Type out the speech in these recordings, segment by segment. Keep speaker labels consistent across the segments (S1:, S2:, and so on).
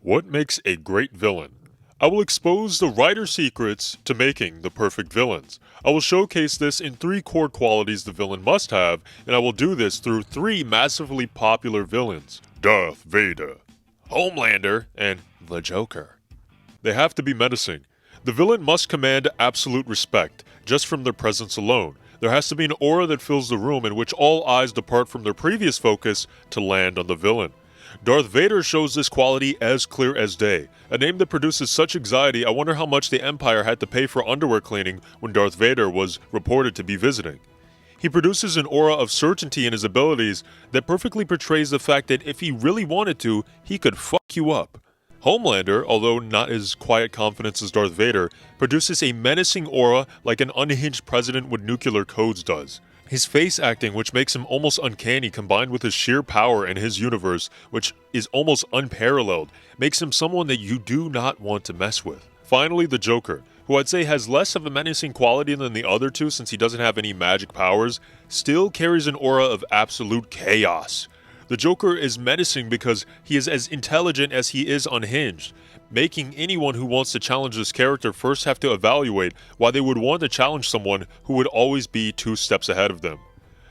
S1: What makes a great villain? I will expose the writer's secrets to making the perfect villains. I will showcase this in 3 core qualities the villain must have, and I will do this through 3 massively popular villains: Darth Vader, Homelander, and the Joker. They have to be menacing. The villain must command absolute respect, just from their presence alone. There has to be an aura that fills the room in which all eyes depart from their previous focus to land on the villain. Darth Vader shows this quality as clear as day. A name that produces such anxiety, I wonder how much the Empire had to pay for underwear cleaning when Darth Vader was reported to be visiting. He produces an aura of certainty in his abilities that perfectly portrays the fact that if he really wanted to, he could fuck you up. Homelander, although not as quiet confidence as Darth Vader, produces a menacing aura like an unhinged president with nuclear codes does. His face acting, which makes him almost uncanny, combined with his sheer power in his universe, which is almost unparalleled, makes him someone that you do not want to mess with. Finally, the Joker, who I'd say has less of a menacing quality than the other two since he doesn't have any magic powers, still carries an aura of absolute chaos. The Joker is menacing because he is as intelligent as he is unhinged, making anyone who wants to challenge this character first have to evaluate why they would want to challenge someone who would always be 2 steps ahead of them.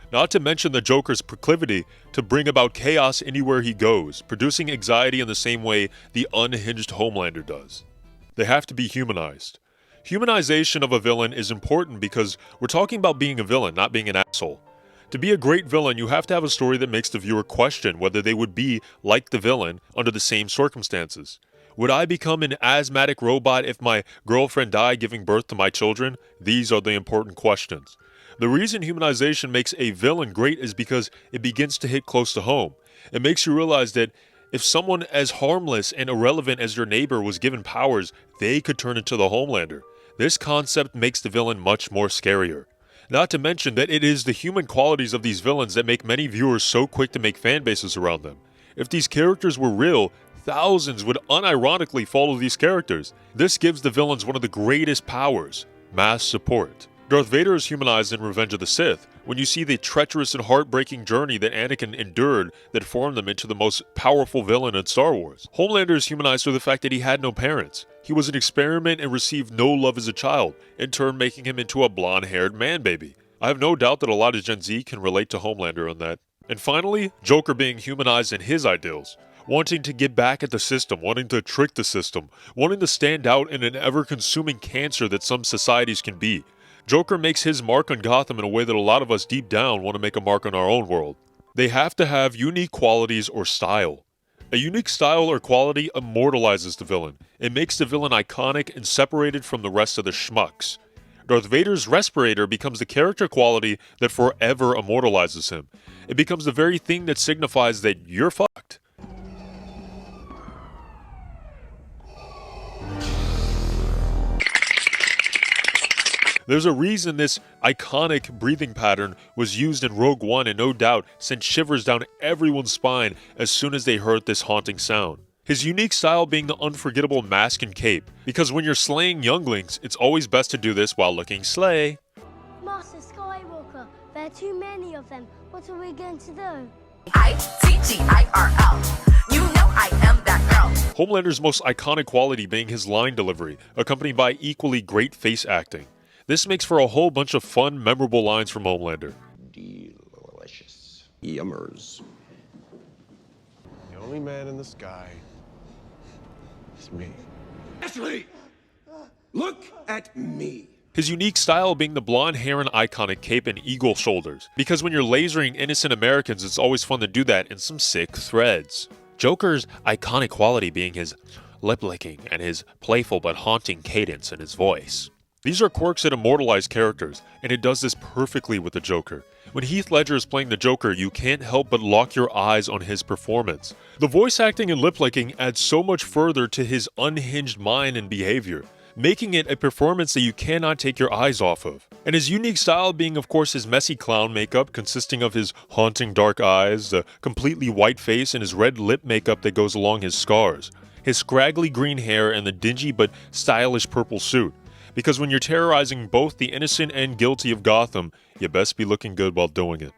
S1: Not to mention the Joker's proclivity to bring about chaos anywhere he goes, producing anxiety in the same way the unhinged Homelander does. They have to be humanized. Humanization of a villain is important because we're talking about being a villain, not being an asshole. To be a great villain, you have to have a story that makes the viewer question whether they would be like the villain under the same circumstances. Would I become an asthmatic robot if my girlfriend died giving birth to my children? These are the important questions. The reason humanization makes a villain great is because it begins to hit close to home. It makes you realize that if someone as harmless and irrelevant as your neighbor was given powers, they could turn into the Homelander. This concept makes the villain much more scarier. Not to mention that it is the human qualities of these villains that make many viewers so quick to make fan bases around them. If these characters were real, thousands would unironically follow these characters. This gives the villains one of the greatest powers: mass support. Darth Vader is humanized in Revenge of the Sith, when you see the treacherous and heartbreaking journey that Anakin endured that formed them into the most powerful villain in Star Wars. Homelander is humanized through the fact that he had no parents. He was an experiment and received no love as a child, in turn making him into a blonde-haired man-baby. I have no doubt that a lot of Gen Z can relate to Homelander on that. And finally, Joker being humanized in his ideals. Wanting to get back at the system, wanting to trick the system, wanting to stand out in an ever-consuming cancer that some societies can be. Joker makes his mark on Gotham in a way that a lot of us deep down want to make a mark on our own world. They have to have unique qualities or style. A unique style or quality immortalizes the villain. It makes the villain iconic and separated from the rest of the schmucks. Darth Vader's respirator becomes the character quality that forever immortalizes him. It becomes the very thing that signifies that you're fucked. There's a reason this iconic breathing pattern was used in Rogue One and no doubt sent shivers down everyone's spine as soon as they heard this haunting sound. His unique style being the unforgettable mask and cape, because when you're slaying younglings, it's always best to do this while looking slay.
S2: Master Skywalker, there are too many of them. What are we going to do?
S3: ITGIRL. You know I am that girl.
S1: Homelander's most iconic quality being his line delivery, accompanied by equally great face acting. This makes for a whole bunch of fun, memorable lines from Homelander.
S4: Delicious. Yummers.
S5: The only man in the sky is me.
S4: Ashley! Look at me.
S1: His unique style being the blonde hair and iconic cape and eagle shoulders, because when you're lasering innocent Americans, it's always fun to do that in some sick threads. Joker's iconic quality being his lip-licking and his playful but haunting cadence in his voice. These are quirks that immortalize characters, and it does this perfectly with the Joker. When Heath Ledger is playing the Joker, you can't help but lock your eyes on his performance. The voice acting and lip-licking adds so much further to his unhinged mind and behavior, making it a performance that you cannot take your eyes off of. And his unique style being, of course, his messy clown makeup consisting of his haunting dark eyes, the completely white face, and his red lip makeup that goes along his scars, his scraggly green hair, and the dingy but stylish purple suit. Because when you're terrorizing both the innocent and guilty of Gotham, you best be looking good while doing it.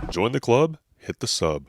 S1: Join the club, hit the sub.